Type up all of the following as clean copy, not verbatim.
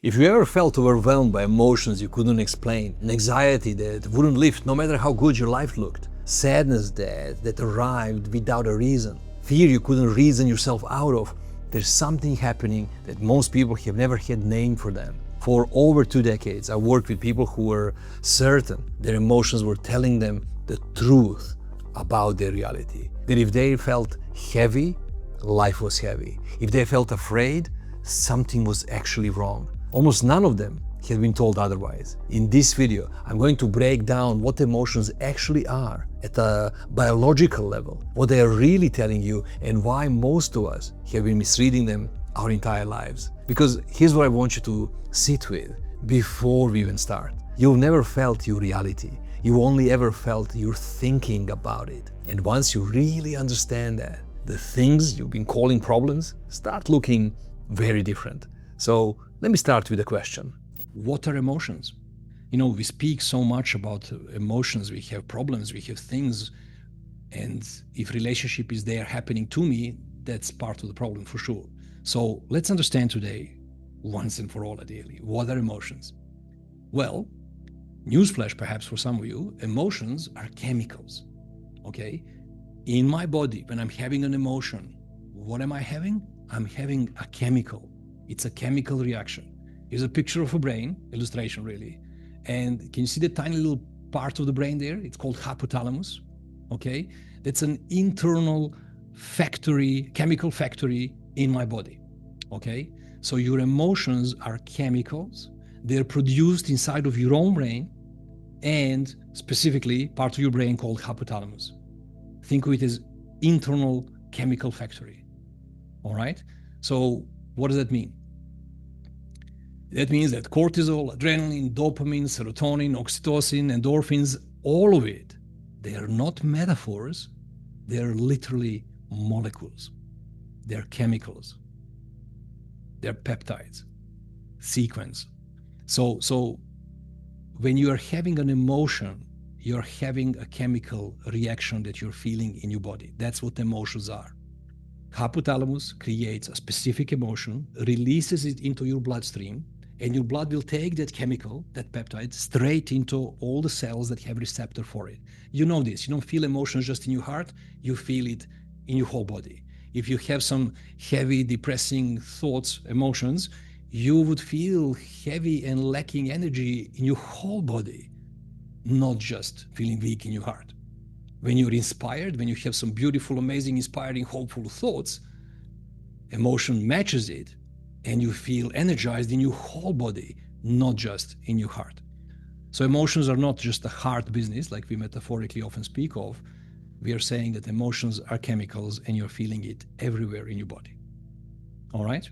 If you ever felt overwhelmed by emotions you couldn't explain, an anxiety that wouldn't lift no matter how good your life looked, sadness that arrived without a reason, fear you couldn't reason yourself out of, there's something happening that most people have never had name for them. For over 2 decades, I worked with people who were certain their emotions were telling them the truth about their reality. That if they felt heavy, life was heavy. If they felt afraid, something was actually wrong. Almost none of them had been told otherwise. In this video, I'm going to break down what emotions actually are at a biological level, what they are really telling you, and why most of us have been misreading them our entire lives. Because here's what I want you to sit with before we even start. You've never felt your reality. You only ever felt your thinking about it. And once you really understand that, the things you've been calling problems start looking very different. So let me start with a question. What are emotions? You know, we speak so much about emotions, we have problems, we have things, and if relationship is there happening to me, that's part of the problem for sure. So let's understand today, once and for all ideally, what are emotions? Well, newsflash perhaps for some of you, emotions are chemicals, okay? In my body, when I'm having an emotion, what am I having? I'm having a chemical. It's a chemical reaction. Here's a picture of a brain, illustration really. And can you see the tiny little part of the brain there? It's called hypothalamus, okay? That's an internal factory, chemical factory in my body, okay? So your emotions are chemicals. They're produced inside of your own brain and specifically part of your brain called hypothalamus. Think of it as internal chemical factory, all right? So what does that mean? That means that cortisol, adrenaline, dopamine, serotonin, oxytocin, endorphins, all of it, they are not metaphors, they're literally molecules. They're chemicals. They're peptides, sequence. So when you are having an emotion, you're having a chemical reaction that you're feeling in your body. That's what emotions are. Hypothalamus creates a specific emotion, releases it into your bloodstream, and your blood will take that chemical, that peptide, straight into all the cells that have receptor for it. You know this. You don't feel emotions just in your heart, you feel it in your whole body. If you have some heavy, depressing thoughts, emotions, you would feel heavy and lacking energy in your whole body, not just feeling weak in your heart. When you're inspired, when you have some beautiful, amazing, inspiring, hopeful thoughts, emotion matches it, and you feel energized in your whole body, not just in your heart. So emotions are not just a heart business, like we metaphorically often speak of. We are saying that emotions are chemicals and you're feeling it everywhere in your body. All right?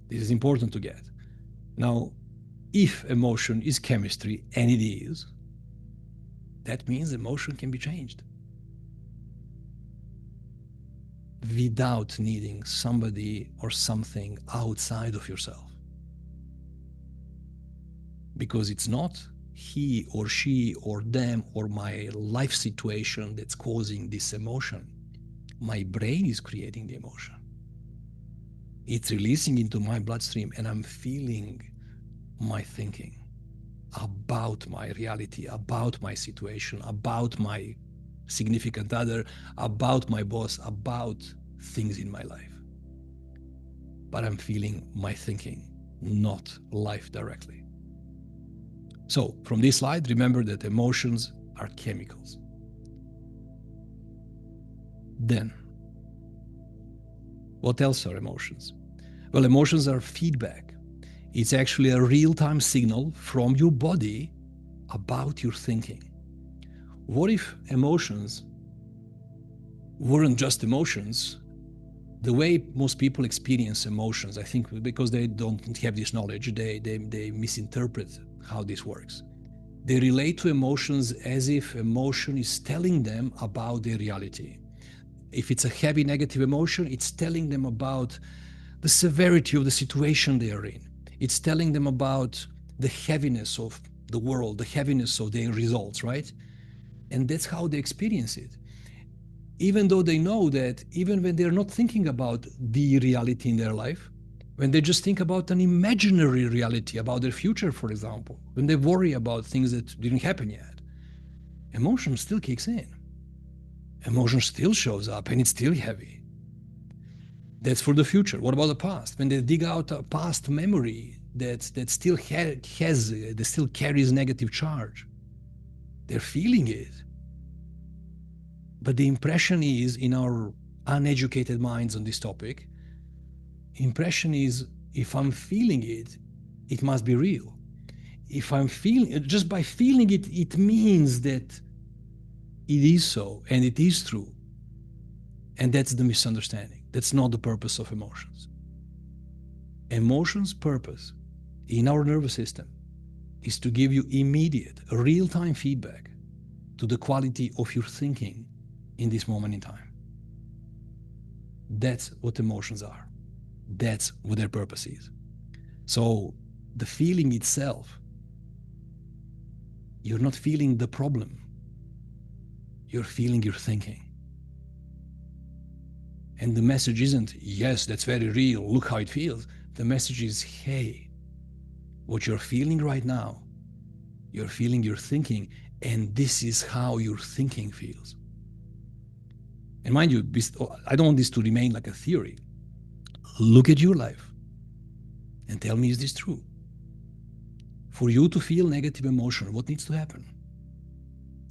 This is important to get. Now, if emotion is chemistry, and it is, that means emotion can be changed without needing somebody or something outside of yourself. Because it's not he or she or them or my life situation that's causing this emotion. My brain is creating the emotion. It's releasing into my bloodstream and I'm feeling my thinking about my reality, about my situation, about my significant other, about my boss, about things in my life. But I'm feeling my thinking, not life directly. So from this slide, remember that emotions are chemicals. Then, what else are emotions? Well, emotions are feedback. It's actually a real-time signal from your body about your thinking. What if emotions weren't just emotions? The way most people experience emotions, I think because they don't have this knowledge, they misinterpret how this works. They relate to emotions as if emotion is telling them about their reality. If it's a heavy negative emotion, it's telling them about the severity of the situation they are in. It's telling them about the heaviness of the world, the heaviness of their results, right? And that's how they experience it. Even though they know that even when they're not thinking about the reality in their life, when they just think about an imaginary reality, about their future, for example, when they worry about things that didn't happen yet, emotion still kicks in. Emotion still shows up and it's still heavy. That's for the future. What about the past? When they dig out a past memory that still that still carries negative charge, they're feeling it. But the impression is, in our uneducated minds on this topic, impression is, if I'm feeling it, it must be real. If I'm feeling it, just by feeling it, it means that it is so and it is true. And that's the misunderstanding. That's not the purpose of emotions. Emotions' purpose in our nervous system is to give you immediate, real-time feedback to the quality of your thinking in this moment in time. That's what emotions are. That's what their purpose is. So the feeling itself, you're not feeling the problem. You're feeling your thinking. And the message isn't, yes, that's very real, look how it feels. The message is, hey, what you're feeling right now, you're feeling your thinking, and this is how your thinking feels. And mind you, I don't want this to remain like a theory. Look at your life and tell me, is this true? For you to feel negative emotion, what needs to happen?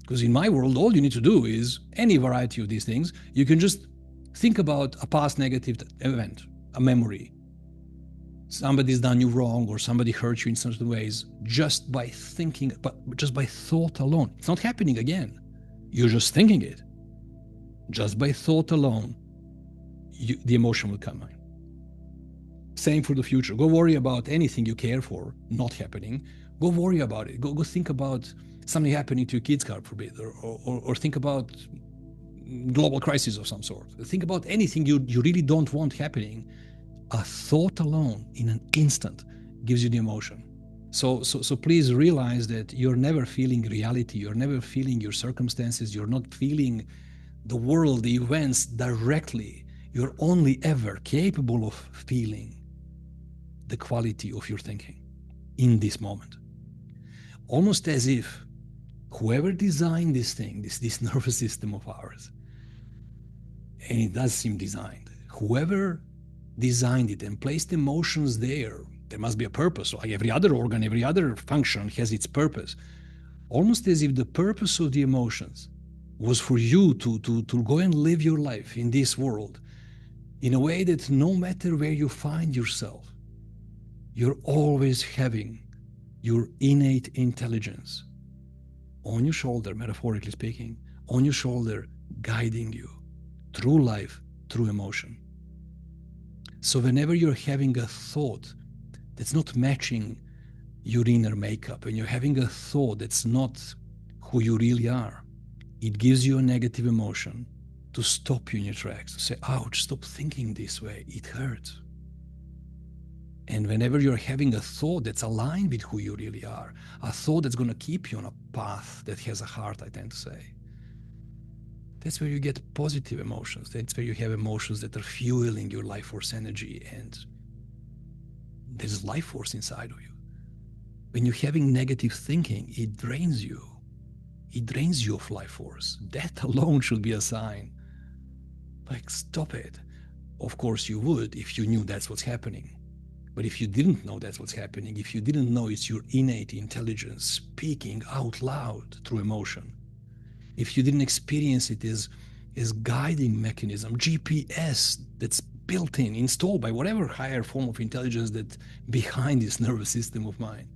Because in my world, all you need to do is any variety of these things. You can just think about a past negative event, a memory. Somebody's done you wrong or somebody hurt you in certain ways, just by thinking, but just by thought alone. It's not happening again. You're just thinking it. Just by thought alone, the emotion will come in. Same for the future. Go worry about anything you care for not happening. Go worry about it. Go think about something happening to your kids, God forbid, or think about global crisis of some sort. Think about anything you really don't want happening. A thought alone in an instant gives you the emotion. So please realize that you're never feeling reality. You're never feeling your circumstances. You're not feeling the world, the events directly. You're only ever capable of feeling the quality of your thinking in this moment. Almost as if whoever designed this thing, this nervous system of ours, and it does seem designed, whoever designed it and placed emotions there must be a purpose. Like every other organ, every other function has its purpose. Almost as if the purpose of the emotions was for you to go and live your life in this world in a way that no matter where you find yourself, you're always having your innate intelligence on your shoulder, metaphorically speaking, on your shoulder, guiding you through life, through emotion. So whenever you're having a thought that's not matching your inner makeup, and you're having a thought that's not who you really are, it gives you a negative emotion to stop you in your tracks, to say, ouch, stop thinking this way, it hurts. And whenever you're having a thought that's aligned with who you really are, a thought that's going to keep you on a path that has a heart, I tend to say, that's where you get positive emotions. That's where you have emotions that are fueling your life force energy, and there's life force inside of you. When you're having negative thinking, it drains you. It drains you of life force. That alone should be a sign. Like, stop it. Of course you would if you knew that's what's happening. But if you didn't know that's what's happening, if you didn't know it's your innate intelligence speaking out loud through emotion, if you didn't experience it as guiding mechanism, GPS that's built in, installed by whatever higher form of intelligence that behind this nervous system of mine,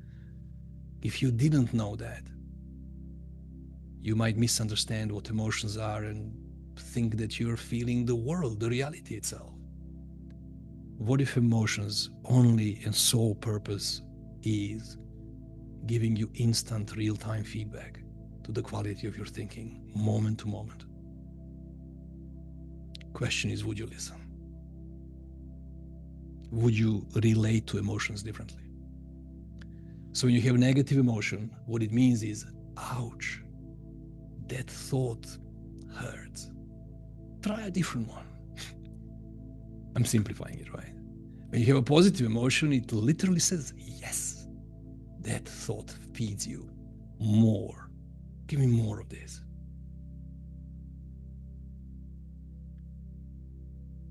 if you didn't know that, you might misunderstand what emotions are and think that you're feeling the world, the reality itself. What if emotions only and sole purpose is giving you instant real-time feedback to the quality of your thinking, moment to moment? Question is, would you listen? Would you relate to emotions differently? So when you have negative emotion, what it means is, ouch, that thought hurts. Try a different one. I'm simplifying it, right? When you have a positive emotion, it literally says, yes, that thought feeds you more. Give me more of this.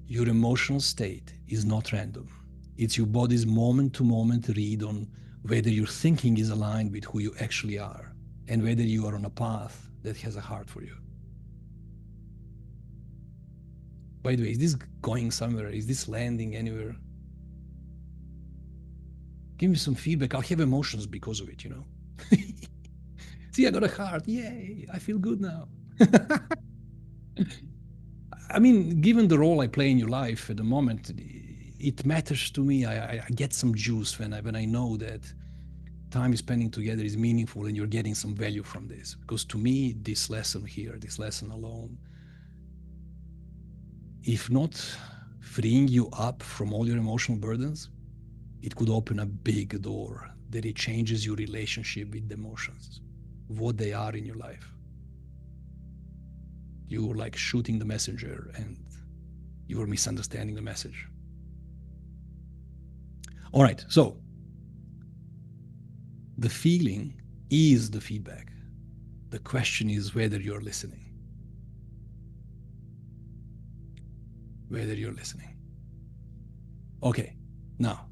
Your emotional state is not random. It's your body's moment-to-moment read on whether your thinking is aligned with who you actually are and whether you are on a path that has a heart for you. By the way, is this going somewhere? Is this landing anywhere? Give me some feedback. I'll have emotions because of it, you know? See, I got a heart. Yay, I feel good now. I mean, given the role I play in your life at the moment, it matters to me. I get some juice when I know that time spending together is meaningful and you're getting some value from this. Because to me, this lesson here, this lesson alone, if not freeing you up from all your emotional burdens, it could open a big door that it changes your relationship with the emotions, what they are in your life. You're like shooting the messenger and you're misunderstanding the message. All right, so the feeling is the feedback. The question is whether you're listening. Whether you're listening. Okay, now,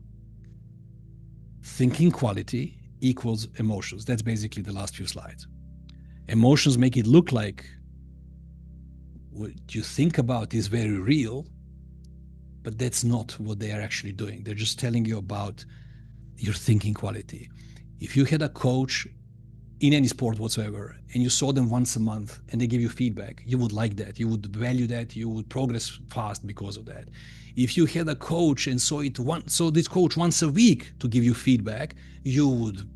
thinking quality equals emotions. That's basically the last few slides. Emotions make it look like what you think about is very real, but that's not what they are actually doing. They're just telling you about your thinking quality. If you had a coach in any sport whatsoever and you saw them once a month and they give you feedback, you would like that. You would value that. You would progress fast because of that. If you had a coach and saw this coach once a week to give you feedback, you would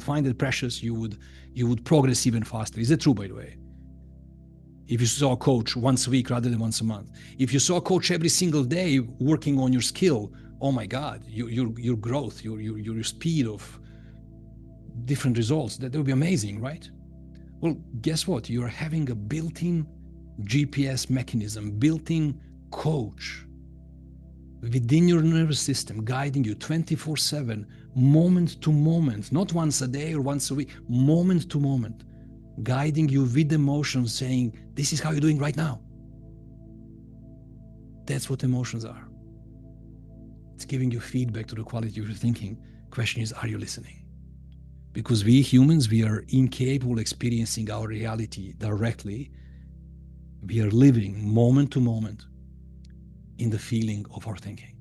find it precious. You would progress even faster. Is that true, by the way? If you saw a coach once a week rather than once a month. If you saw a coach every single day working on your skill, oh my God, your growth, your speed of different results, that would be amazing, right? Well, guess what? You're having a built-in GPS mechanism, built-in coach within your nervous system, guiding you 24/7, moment to moment, not once a day or once a week, moment to moment, guiding you with emotions, saying, this is how you're doing right now. That's what emotions are. It's giving you feedback to the quality of your thinking. Question is, are you listening? Because we humans, we are incapable of experiencing our reality directly. We are living moment to moment in the feeling of our thinking.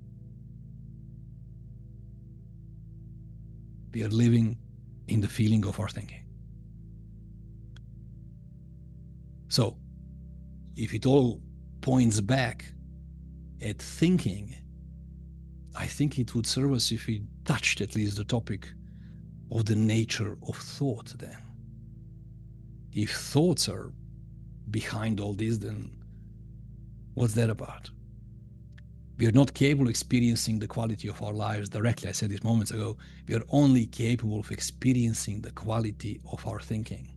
We are living in the feeling of our thinking. So, if it all points back at thinking, I think it would serve us if we touched at least the topic of the nature of thought then. If thoughts are behind all this, then what's that about? We are not capable of experiencing the quality of our lives directly. I said this moments ago. We are only capable of experiencing the quality of our thinking.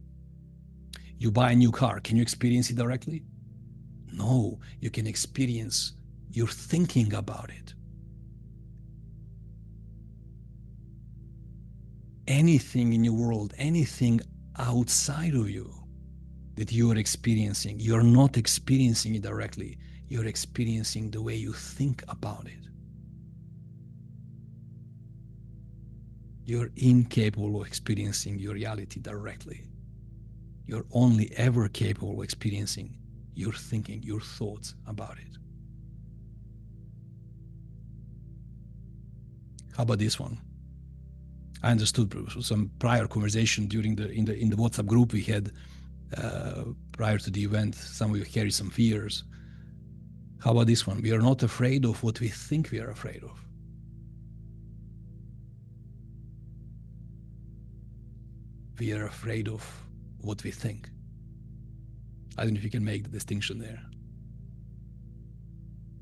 You buy a new car, can you experience it directly? No, you can experience your thinking about it. Anything in your world, anything outside of you that you are experiencing, you're not experiencing it directly. You're experiencing the way you think about it. You're incapable of experiencing your reality directly. You're only ever capable of experiencing your thinking, your thoughts about it. How about this one? I understood some prior conversation during in the WhatsApp group we had prior to the event. Some of you carry some fears. How about this one? We are not afraid of what we think we are afraid of. We are afraid of what we think. I don't know if you can make the distinction there.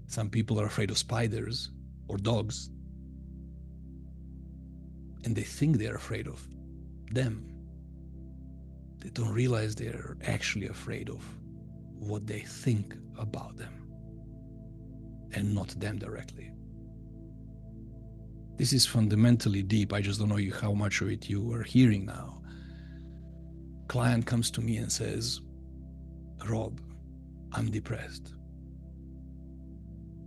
Some people are afraid of spiders or dogs, and they think they're afraid of them. They don't realize they're actually afraid of what they think about them, and not them directly. This is fundamentally deep. I just don't know how much of it you are hearing now. Client comes to me and says, Rob, I'm depressed.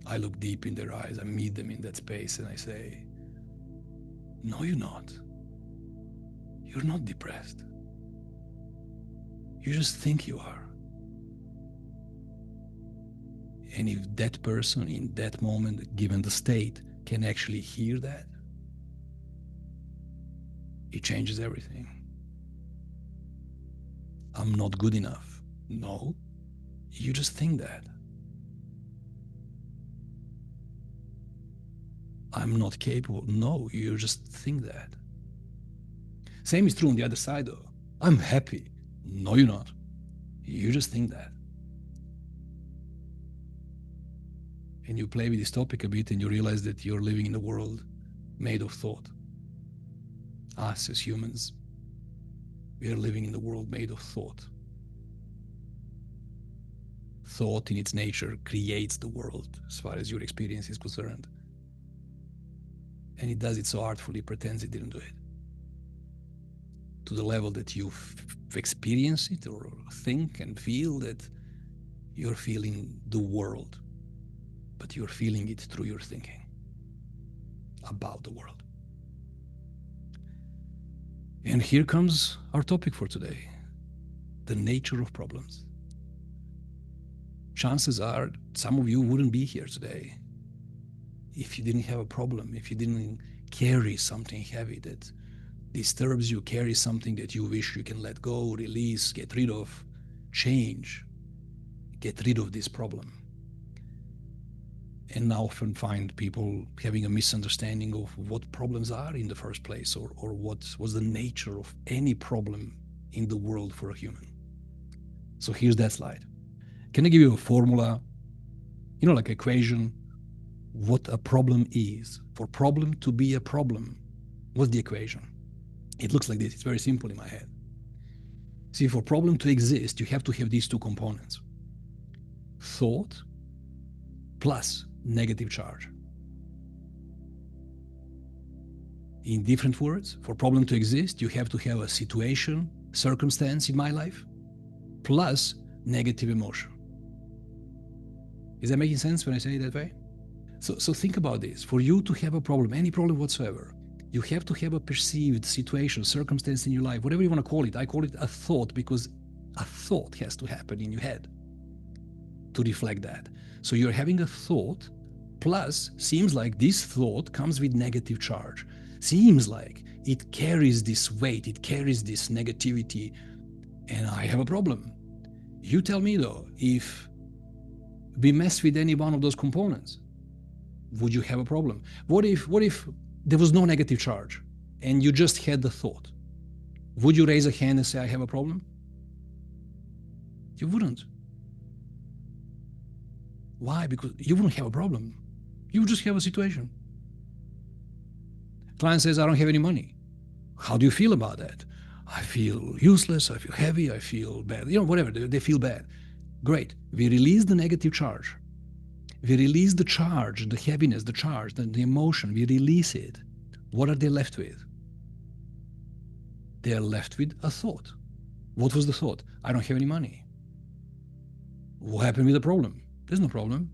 I look deep in their eyes, I meet them in that space, and I say, no, you're not. You're not depressed. You just think you are. And if that person in that moment, given the state, can actually hear that, it changes everything. I'm not good enough. No, you just think that. I'm not capable. No, you just think that. Same is true on the other side though. I'm happy. No, you're not. You just think that. And you play with this topic a bit and you realize that you're living in a world made of thought. Us as humans, we are living in a world made of thought. Thought in its nature creates the world as far as your experience is concerned. And it does it so artfully, pretends it didn't do it. To the level that you experience it or think and feel that you're feeling the world, but you're feeling it through your thinking about the world. And here comes our topic for today, the nature of problems. Chances are some of you wouldn't be here today if you didn't have a problem, if you didn't carry something heavy that disturbs you, carry something that you wish you can let go, release, get rid of, change, get rid of this problem. And I often find people having a misunderstanding of what problems are in the first place, or what was the nature of any problem in the world for a human. So here's that slide. Can I give you a formula, like equation, what a problem is? For problem to be a problem, what's the equation? It looks like this. It's very simple in my head. See, for problem to exist, you have to have these two components. Thought plus negative charge. In different words, for problem to exist, you have to have a situation, circumstance in my life, plus negative emotion. Is that making sense when I say it that way? So think about this. For you to have a problem, any problem whatsoever, you have to have a perceived situation, circumstance in your life, whatever you want to call it. I call it a thought because a thought has to happen in your head to reflect that. So you're having a thought, plus seems like this thought comes with negative charge. Seems like it carries this weight, it carries this negativity, and I have a problem. You tell me though, if we mess with any one of those components, would you have a problem? What if there was no negative charge and you just had the thought? Would you raise a hand and say, I have a problem? You wouldn't. Why? Because you wouldn't have a problem. You would just have a situation. Client says, I don't have any money. How do you feel about that? I feel useless, I feel heavy, I feel bad. Whatever, they feel bad. Great. We release the negative charge. We release the charge, the heaviness, the charge, the emotion. We release it. What are they left with? They are left with a thought. What was the thought? I don't have any money. What happened with the problem? There's no problem.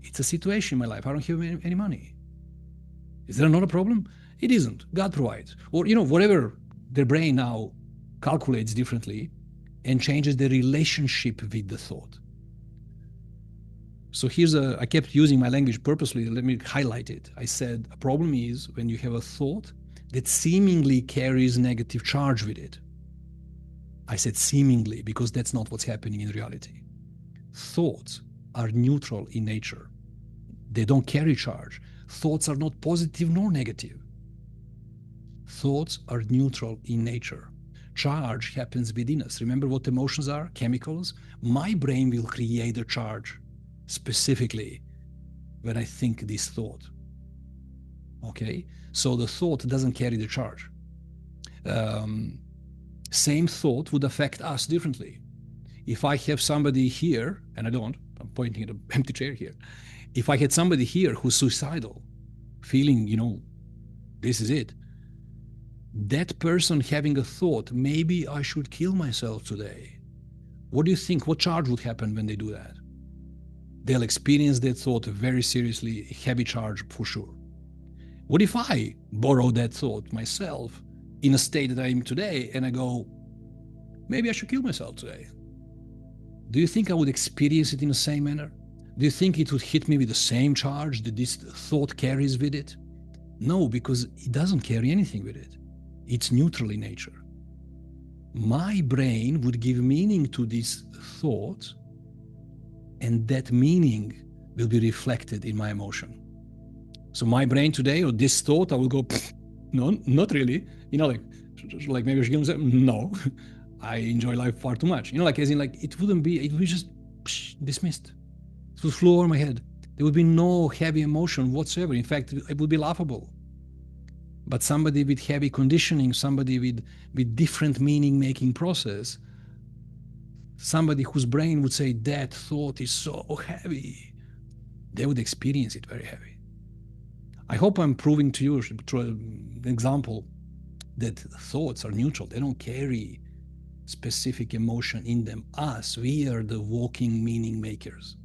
It's a situation in my life. I don't have any money. Is there not a problem? It isn't. God provides. Or, whatever their brain now calculates differently and changes the relationship with the thought. So I kept using my language purposely. Let me highlight it. I said a problem is when you have a thought that seemingly carries negative charge with it. I said seemingly because that's not what's happening in reality. Thoughts are neutral in nature. They don't carry charge. Thoughts are not positive nor negative. Thoughts are neutral in nature. Charge happens within us. Remember what emotions are? Chemicals. My brain will create a charge specifically when I think this thought. Okay? So the thought doesn't carry the charge. Same thought would affect us differently. If I have somebody here, and I don't, I'm pointing at an empty chair here. If I had somebody here who's suicidal, feeling, This is it. That person having a thought, maybe I should kill myself today. What do you think? What charge would happen when they do that? They'll experience that thought very seriously, heavy charge for sure. What if I borrow that thought myself in a state that I am today and I go, maybe I should kill myself today? Do you think I would experience it in the same manner? Do you think it would hit me with the same charge that this thought carries with it? No, because it doesn't carry anything with it. It's neutral in nature. My brain would give meaning to this thought, and that meaning will be reflected in my emotion. So my brain today, or this thought, I will go, no, not really. Like maybe I should kill myself. No, I enjoy life far too much. As in it would be just dismissed. It would flow over my head. There would be no heavy emotion whatsoever. In fact, it would be laughable. But somebody with heavy conditioning, somebody with different meaning-making process, somebody whose brain would say, that thought is so heavy, they would experience it very heavy. I hope I'm proving to you through an example that thoughts are neutral. They don't carry specific emotion in them. We are the walking meaning makers.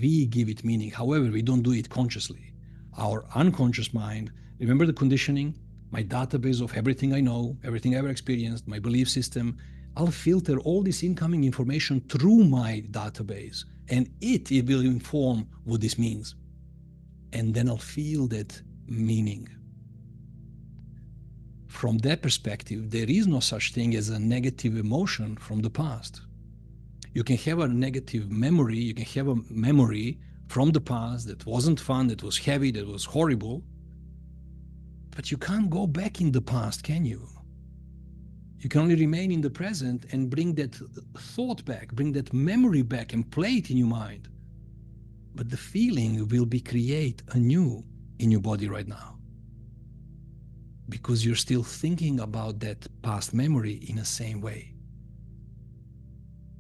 We give it meaning. However, we don't do it consciously. Our unconscious mind, remember the conditioning, my database of everything I know, everything I ever experienced, my belief system, I'll filter all this incoming information through my database, and it will inform what this means. And then I'll feel that meaning. From that perspective, there is no such thing as a negative emotion from the past. You can have a negative memory, you can have a memory from the past that wasn't fun, that was heavy, that was horrible, but you can't go back in the past, can you? You can only remain in the present and bring that thought back, bring that memory back and play it in your mind. But the feeling will be created anew in your body right now, because you're still thinking about that past memory in the same way.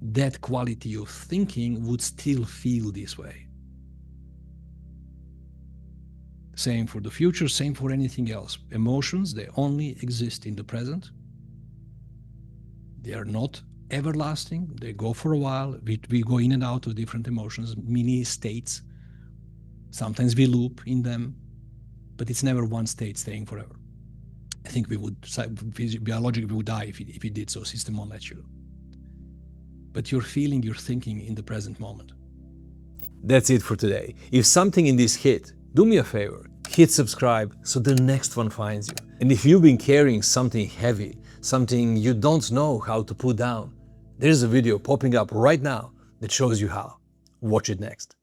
That quality of thinking would still feel this way. Same for the future, same for anything else. Emotions, they only exist in the present. They are not everlasting. They go for a while. We go in and out of different emotions, mini states. Sometimes we loop in them, but it's never one state staying forever. I think we would, biologically, we would die if we did so. System won't let you. But you're feeling, you're thinking in the present moment. That's it for today. If something in this hit, do me a favor, hit subscribe so the next one finds you. And if you've been carrying something heavy, something you don't know how to put down, there's a video popping up right now that shows you how. Watch it next.